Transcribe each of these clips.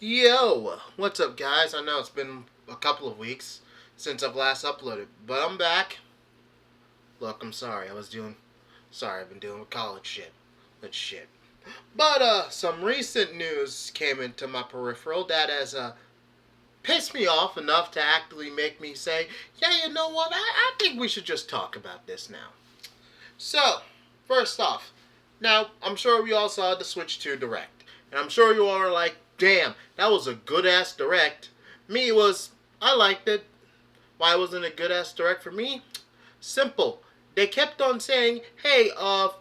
Yo, what's up, guys? I know it's been a couple of weeks since I've last uploaded, but I'm back. Look, I'm sorry. Sorry, I've been dealing with college shit. That shit. But, some recent news came into my peripheral that has, pissed me off enough to actually make me say, yeah, you know what? I think we should just talk about this now. So, first off, now, I'm sure we all saw the Switch 2 Direct. And I'm sure you all are like, damn, that was a good-ass Direct. I liked it. Why wasn't it a good-ass Direct for me? Simple. They kept on saying, hey,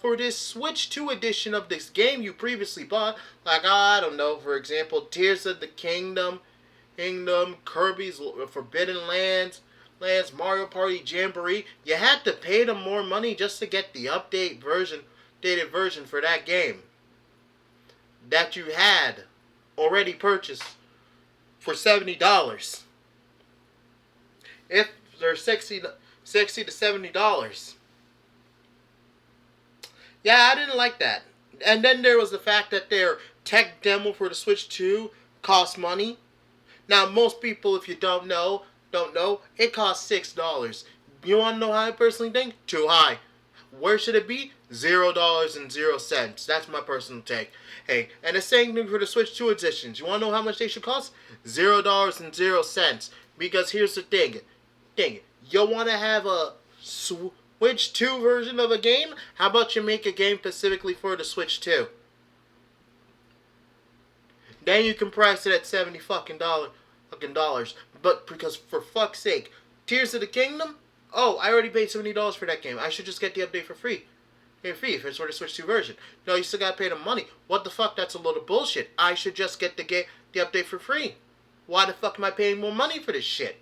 for this Switch 2 edition of this game you previously bought, like, I don't know, for example, Tears of the Kingdom, Kirby's Forbidden Lands, Mario Party Jamboree, you had to pay them more money just to get the updated version for that game that you had already purchased for $70. If they're $60 to $70. Yeah, I didn't like that. And then there was the fact that their tech demo for the Switch 2 cost money. Now, most people, if you don't know, it costs $6. You want to know how I personally think? Too high. Where should it be? $0.00. That's my personal take. Hey, and the same thing for the Switch 2 editions. You want to know how much they should cost? $0.00. Because here's the thing. You want to have a Switch 2 version of a game? How about you make a game specifically for the Switch 2? Then you can price it at $70 fucking dollars. But because for fuck's sake, Tears of the Kingdom? Oh, I already paid $70 for that game. I should just get the update for free. If it's for the Switch 2 version. No, you still gotta pay the money. What the fuck? That's a load of bullshit. I should just get the update for free. Why the fuck am I paying more money for this shit?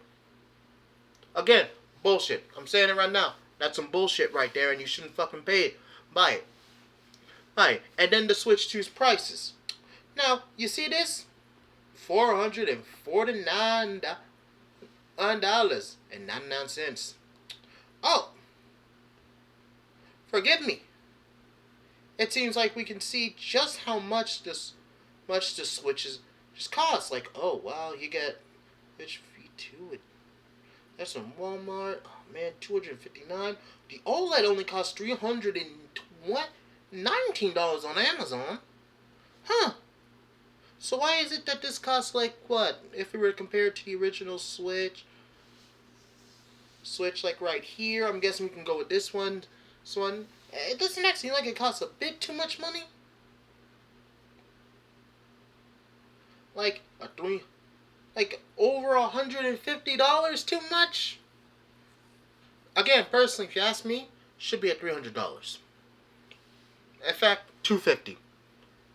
Again, bullshit. I'm saying it right now. That's some bullshit right there, and you shouldn't fucking pay it. Buy it. And then the Switch 2's prices. Now, you see this? $449.99. Oh! Forgive me. It seems like we can see just how much the Switches just cost. Like, oh wow, you get Switch V2. That's from Walmart. Oh man, $259. The OLED only costs $319 on Amazon. Huh. So why is it that this costs like what? If we were to compare it to the original Switch like right here, I'm guessing we can go with this one. It doesn't actually seem like it costs a bit too much money. Like over $150 too much. Again, personally, if you ask me, should be at $300. In fact, $250.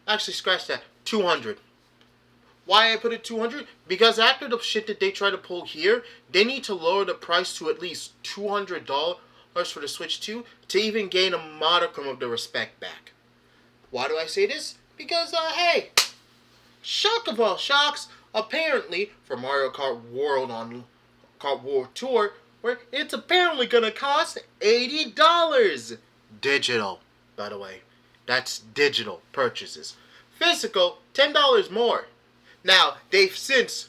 Actually, scratch that. $200. Why I put it $200? Because after the shit that they try to pull here, they need to lower the price to at least $200 for the Switch 2 to even gain a modicum of the respect back. Why do I say this? Because, hey, shock of all shocks, apparently, for Mario Kart World Tour, where it's apparently gonna cost $80. Digital, by the way. That's digital purchases. Physical, $10 more. Now, they've since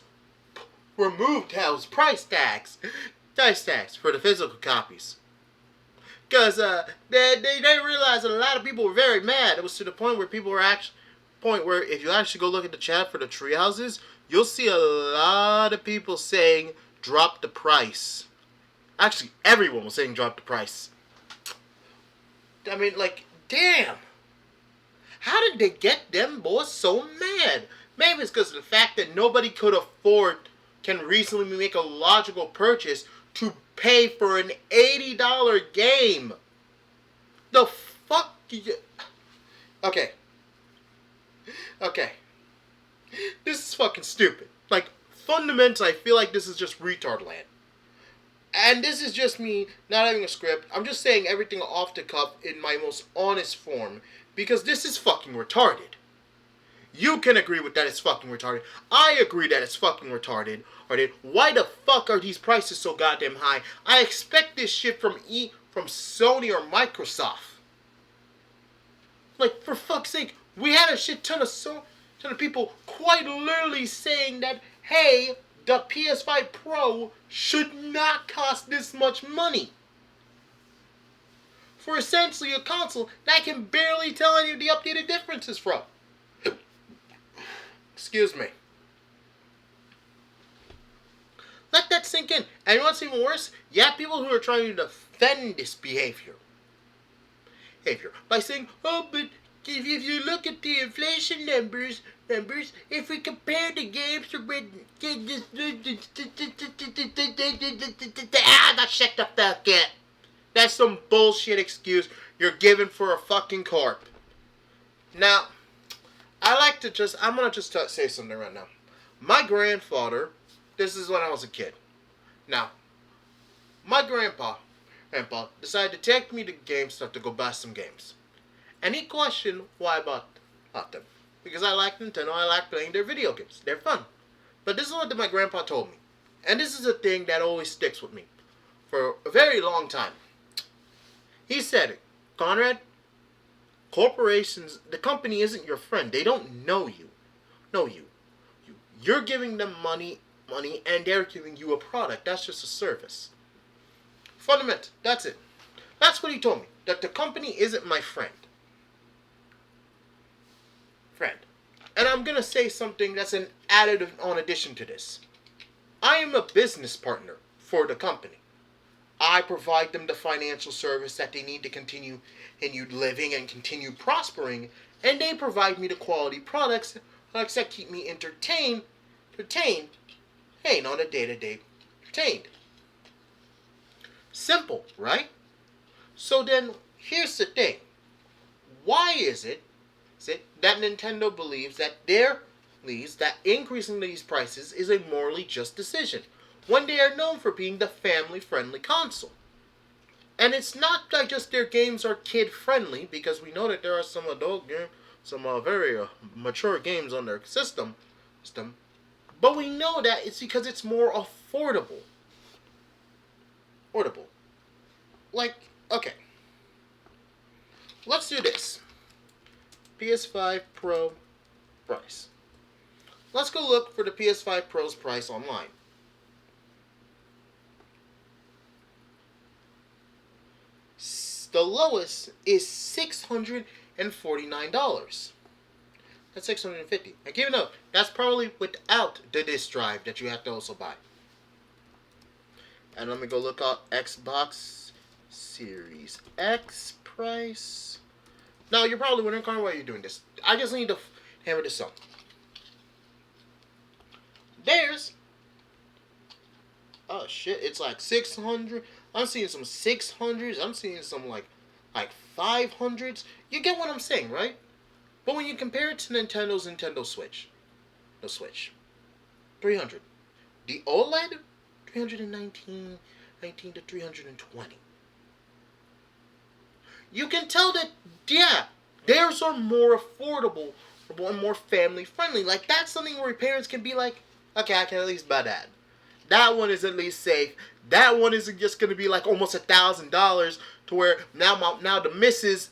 removed those price tags for the physical copies. Because they realized that a lot of people were very mad. It was to the point where if you actually go look at the chat for the treehouses, you'll see a lot of people saying drop the price. Actually, everyone was saying drop the price. I mean, like, damn. How did they get them boys so mad? Maybe it's because of the fact that nobody can reasonably make a logical purchase to pay for an $80 game. The fuck? Okay. This is fucking stupid. Like, fundamentally, I feel like this is just retard land. And this is just me not having a script. I'm just saying everything off the cuff in my most honest form. Because this is fucking retarded. You can agree with that it's fucking retarded. I agree that it's fucking retarded. Why the fuck are these prices so goddamn high? I expect this shit from Sony or Microsoft. Like, for fuck's sake, we had a shit ton of and people quite literally saying that, hey, the PS5 Pro should not cost this much money. For essentially a console that I can barely tell any of the updated differences from. Excuse me. Let that sink in. And you know what's even worse? You have people who are trying to defend this behavior. By saying, oh, but if you look at the inflation numbers, if we compare the games to shut the fuck up. That's some bullshit excuse you're giving for a fucking corp. Now, I'm gonna just say something right now. My grandfather, this is when I was a kid. Now, my grandpa decided to take me to GameStop to go buy some games. And he questioned why I bought them. Because I like Nintendo, I like playing their video games. They're fun. But this is what my grandpa told me. And this is a thing that always sticks with me for a very long time. He said, Conrad, corporations, the company isn't your friend. They don't know you. You're giving them money, and they're giving you a product. That's just a service. Fundamental. That's it. That's what he told me. That the company isn't my friend. And I'm going to say something that's an additive on addition to this. I am a business partner for the company. I provide them the financial service that they need to continue living and continue prospering. And they provide me the quality products that keep me entertained. Hey, not a day-to-day entertained. Simple, right? So then, here's the thing. Why is it that Nintendo believes that increasing these prices is a morally just decision, when they are known for being the family-friendly console? And it's not like just their games are kid-friendly, because we know that there are some adult games, some very mature games on their system. But we know that it's because it's more affordable. Like, okay. Let's do this. PS5 Pro price. Let's go look for the PS5 Pro's price online. The lowest is $649. That's $650. Now give it up. That's probably without the disc drive that you have to also buy. And let me go look up Xbox Series X price. Now you're probably wondering, Conrad, why are you doing this? I just need to hammer this up. There's, oh shit, it's like 600. I'm seeing some 600s. I'm seeing some like 500s. You get what I'm saying, right? But when you compare it to Nintendo's Nintendo Switch, the Switch, 300. The OLED, 319 to 320. You can tell that, yeah, theirs are more affordable and more family friendly. Like, that's something where parents can be like, okay, I can at least buy that. That one is at least safe. That one isn't just going to be like almost $1,000 to where now the Mrs.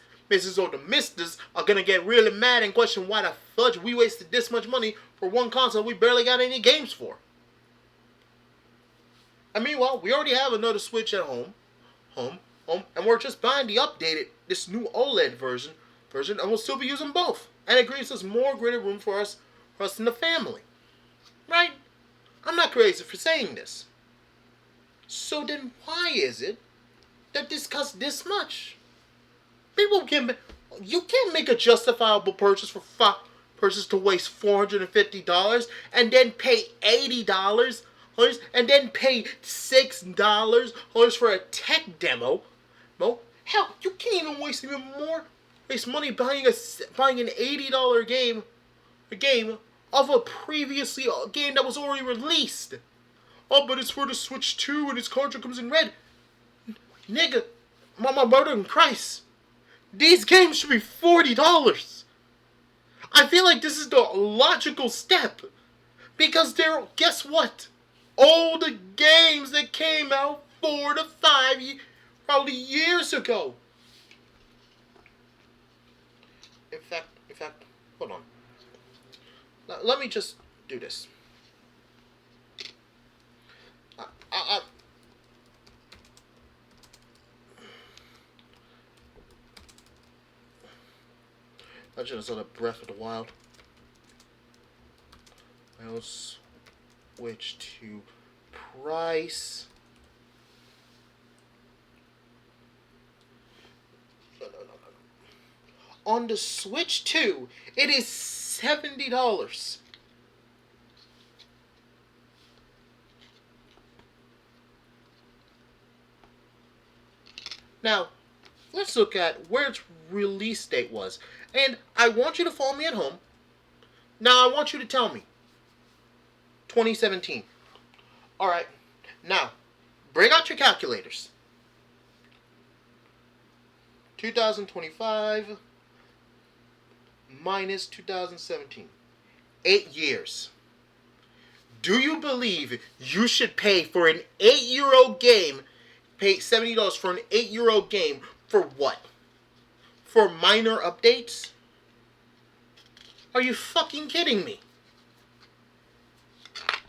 or the Misters are going to get really mad and question why the fudge we wasted this much money for one console we barely got any games for. And meanwhile, we already have another Switch at home, and we're just buying the updated, this new OLED version, and we'll still be using both. And it gives us more greater room for us in the family. Right? I'm not crazy for saying this. So then why is it that this costs this much? You can't make a justifiable purchase to waste $450 and then pay $80 and then pay $6 for a tech demo. No, hell, you can't even waste money buying an $80 game of a previously game that was already released. Oh, but it's for the Switch 2 and its cartridge comes in red. Nigga, my mother in Christ. These games should be $40. I feel like this is the logical step. Because guess what? All the games that came out 4 to 5 probably years ago. In fact, hold on. Let me just do this. I just saw the Breath of the Wild. I'll switch to price. No. On the Switch 2, it is $70. Now, let's look at where its release date was. And I want you to follow me at home. Now, I want you to tell me. 2017. Alright. Now, bring out your calculators. 2025 minus 2017. 8 years. Do you believe you should pay for an 8-year-old game, pay $70 for an 8-year-old game for what? For minor updates? Are you fucking kidding me?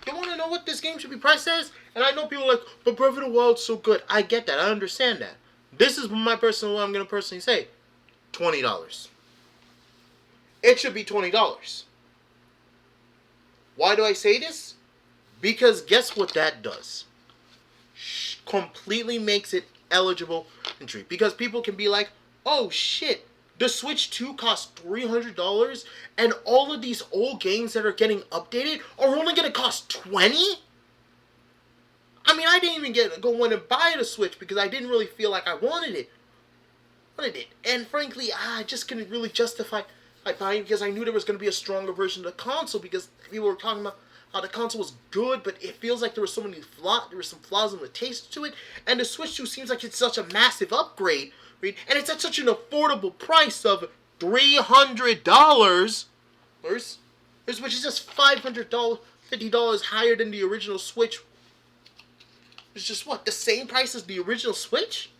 You want to know what this game should be priced as? And I know people are like, but Breath of the Wild's so good. I get that. I understand that. This is my personal, what I'm going to personally say. $20. It should be $20. Why do I say this? Because guess what that does? Completely makes it eligible entry. Because people can be like, oh shit, the Switch 2 costs $300 and all of these old games that are getting updated are only going to cost $20? I mean, I didn't even go in and buy the Switch because I didn't really feel like I wanted it. And frankly, I just couldn't really justify buying it because I knew there was going to be a stronger version of the console because people were talking about how the console was good, but it feels like there were some flaws in the taste to it, and the Switch 2 seems like it's such a massive upgrade, right? And it's at such an affordable price of $300, which is just $50 higher than the original Switch. It's just what, the same price as the original Switch?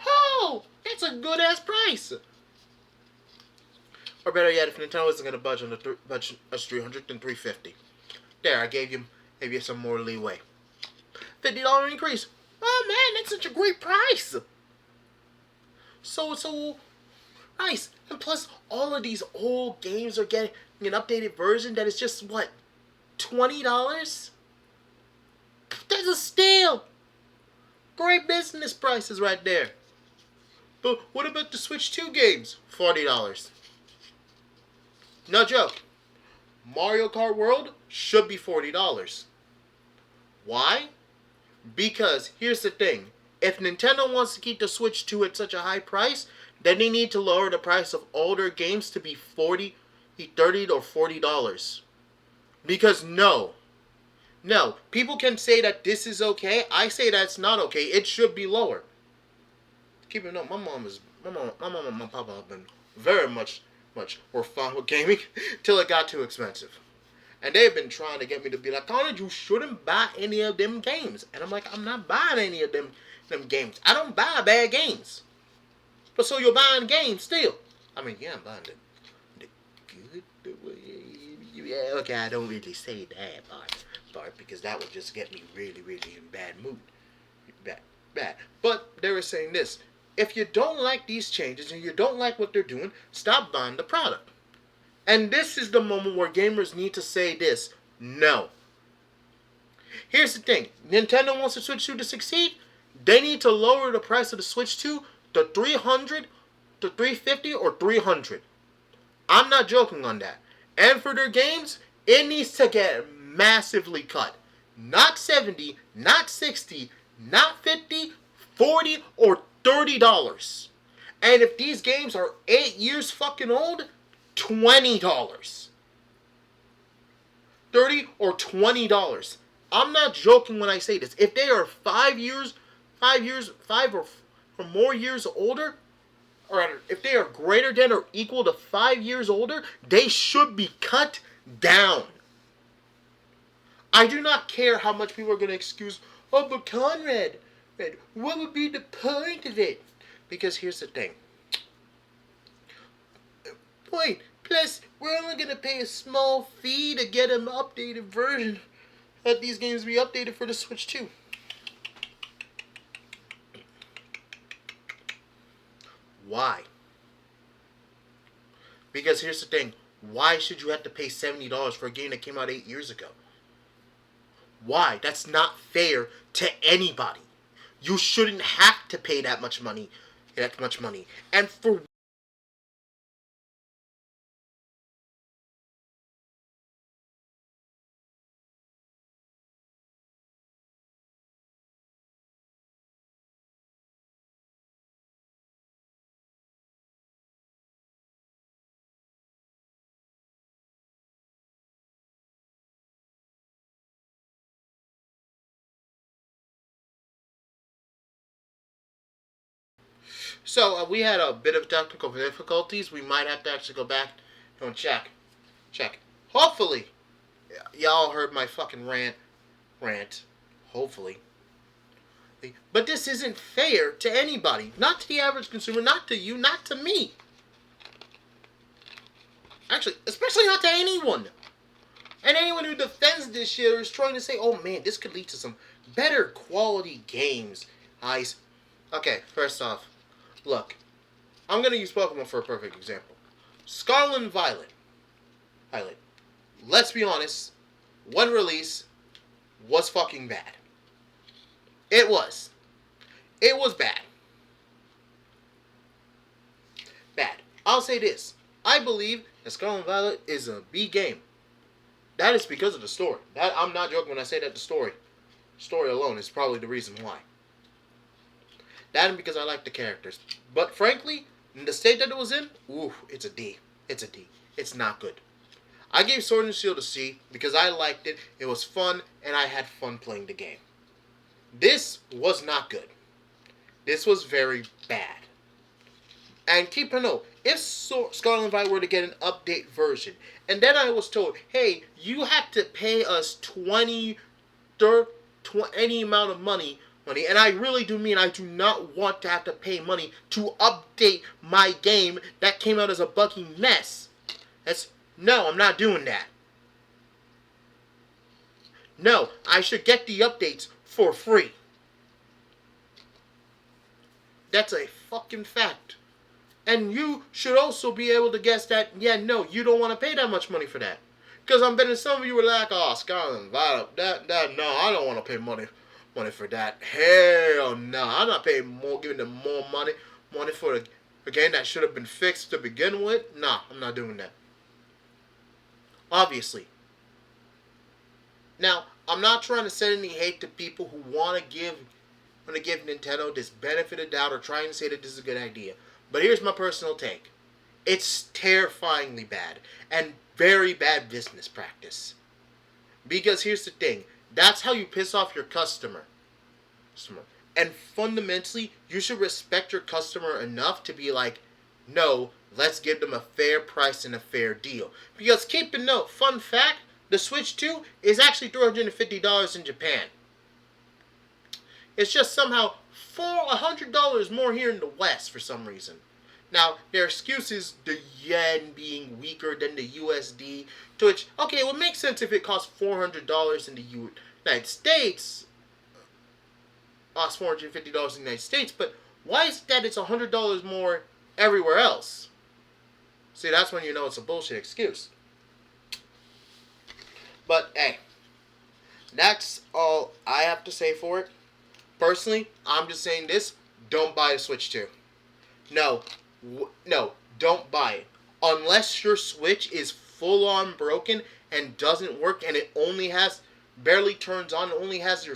Oh, that's a good ass price. Or better yet, if Nintendo isn't going to budge on budge us $300, then $350. There, I gave you maybe some more leeway. $50 increase. Oh man, that's such a great price. So nice. And plus, all of these old games are getting an updated version that is just what, $20? That's a steal. Great business prices right there. But what about the Switch 2 games? $40. No joke. Mario Kart World should be $40. Why? Because here's the thing. If Nintendo wants to keep the Switch 2 at such a high price, then they need to lower the price of older games to be $30 or $40. Because no, people can say that this is okay. I say that's not okay. It should be lower. Keep it up. My mom and my papa have been very much more fun with gaming till it got too expensive. And they've been trying to get me to be like, Conrad, you shouldn't buy any of them games. And I'm like, I'm not buying any of them games. I don't buy bad games. But so you're buying games still. I mean, yeah, I'm buying the good. Yeah, okay, I don't really say that part because that would just get me really, really in bad mood. Bad. But they were saying this. If you don't like these changes and you don't like what they're doing, stop buying the product. And this is the moment where gamers need to say this. No. Here's the thing. Nintendo wants the Switch 2 to succeed. They need to lower the price of the Switch 2 to $300, to $350, or $300. I'm not joking on that. And for their games, it needs to get massively cut. Not 70, not 60, not 50, 40, or $30. And if these games are 8 years fucking old, $20. $30 or $20. I'm not joking when I say this. If they are 5 or more years older, or if they are greater than or equal to 5 years older, they should be cut down. I do not care how much people are going to excuse, oh, but Conrad, what would be the point of it? Because here's the thing. Point. Plus, we're only gonna pay a small fee to get an updated version. Let these games be updated for the Switch too. Why? Because here's the thing. Why should you have to pay $70 for a game that came out 8 years ago? Why? That's not fair to anybody. You shouldn't have to pay that much money. And for we had a bit of technical difficulties. We might have to actually go back and check. Hopefully, y'all heard my fucking rant. Hopefully. But this isn't fair to anybody. Not to the average consumer, not to you, not to me. Actually, especially not to anyone. And anyone who defends this shit is trying to say, oh man, this could lead to some better quality games. Okay, first off, look, I'm going to use Pokemon for a perfect example. Scarlet and Violet. Let's be honest, one release was fucking bad. It was. It was bad. Bad. I'll say this. I believe that Scarlet and Violet is a B game. That is because of the story. I'm not joking when I say that the story alone is probably the reason why. That and because I like the characters. But frankly, in the state that it was in, it's a D. It's a D. It's not good. I gave Sword and Shield a C because I liked it, it was fun, and I had fun playing the game. This was not good. This was very bad. And keep a note, if Scarlet and Violet were to get an update version, and then I was told, hey, you have to pay us any amount of money, and I really do mean I do not want to have to pay money to update my game that came out as a buggy mess. No, I'm not doing that. No, I should get the updates for free. That's a fucking fact. And you should also be able to guess that, yeah, no, you don't want to pay that much money for that. Because I'm betting some of you were like, oh, Scarlet and Violet, no, I don't want to pay money for that. Hell no, I'm not giving them more money for a game that should have been fixed to begin with. Nah, I'm not doing that. Obviously. Now, I'm not trying to send any hate to people who want to give Nintendo this benefit of doubt or trying to say that this is a good idea. But here's my personal take. It's terrifyingly bad and very bad business practice. Because here's the thing. That's how you piss off your customer. And fundamentally, you should respect your customer enough to be like, no, let's give them a fair price and a fair deal. Because keep in note, fun fact, the Switch 2 is actually $350 in Japan. It's just somehow $100 more here in the West for some reason. Now, their excuse is the yen being weaker than the USD, to which, okay, it would make sense if it cost $400 in the United States. Cost $450 in the United States, but why is it that it's $100 more everywhere else? See, that's when you know it's a bullshit excuse. But, hey, that's all I have to say for it. Personally, I'm just saying this, don't buy a Switch 2. No, don't buy it. Unless your Switch is full on broken and doesn't work and it barely turns on, only has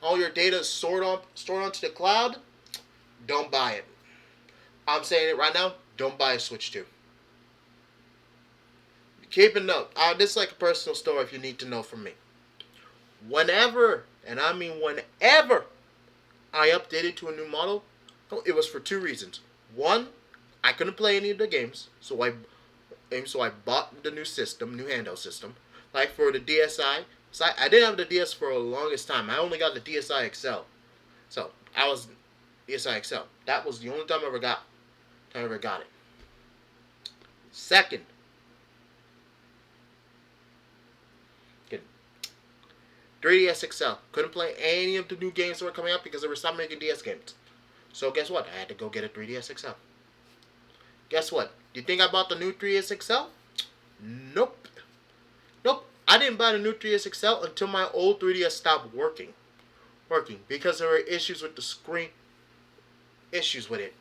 all your data stored onto the cloud, don't buy it. I'm saying it right now, don't buy a Switch 2. Keep a note. This is like a personal story if you need to know from me. Whenever, and I mean whenever, I updated to a new model, it was for two reasons. One, I couldn't play any of the games, so I bought the new handheld system. Like for the DSi, so I didn't have the DS for the longest time. I only got the DSi XL. So I was DSi XL. That was the only time I ever got it. Second, 3DS XL. Couldn't play any of the new games that were coming out because they were stopped making DS games. So guess what? I had to go get a 3DS XL. Guess what? Do you think I bought the new 3DS XL? Nope. Nope. I didn't buy the new 3DS XL until my old 3DS stopped working. Because there were issues with the screen. Issues with it.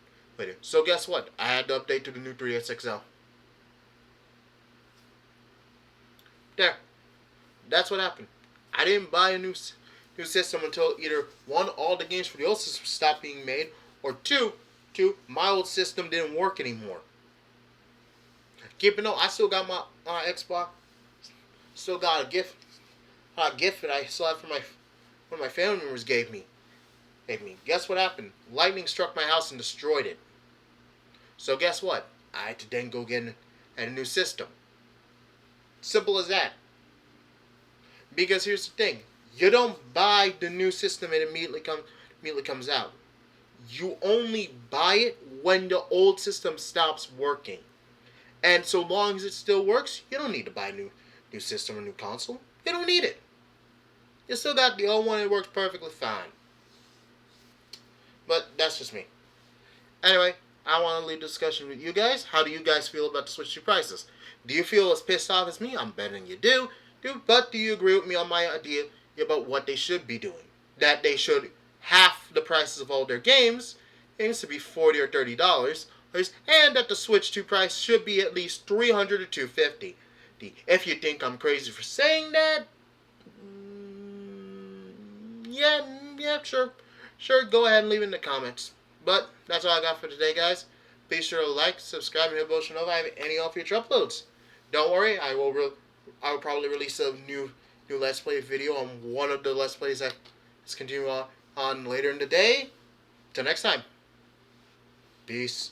So guess what? I had to update to the new 3DS XL. There. That's what happened. I didn't buy a new system until either one, all the games for the old system stopped being made, or two, my old system didn't work anymore. Keep it, no, I still got my Xbox. Still got a gift that I still have from one of my family members gave me. Guess what happened? Lightning struck my house and destroyed it. So guess what? I had to then go get a new system. Simple as that. Because here's the thing. You don't buy the new system and it immediately comes out. You only buy it when the old system stops working. And so long as it still works, you don't need to buy a new system or new console. You don't need it. You still got the old one and it works perfectly fine. But that's just me. Anyway, I want to leave the discussion with you guys. How do you guys feel about the Switch 2 prices? Do you feel as pissed off as me? I'm betting you do. But do you agree with me on my idea about what they should be doing? That they should half the prices of all their games. It needs to be $40 or $30. And that the Switch 2 price should be at least $300 or $250. If you think I'm crazy for saying that, yeah, sure. Sure, go ahead and leave it in the comments. But that's all I got for today, guys. Be sure to like, subscribe, and hit the bell to know if I have any all future uploads. Don't worry, I will probably release a new Let's Play video on one of the Let's Plays that is continue on later in the day. Till next time. Peace.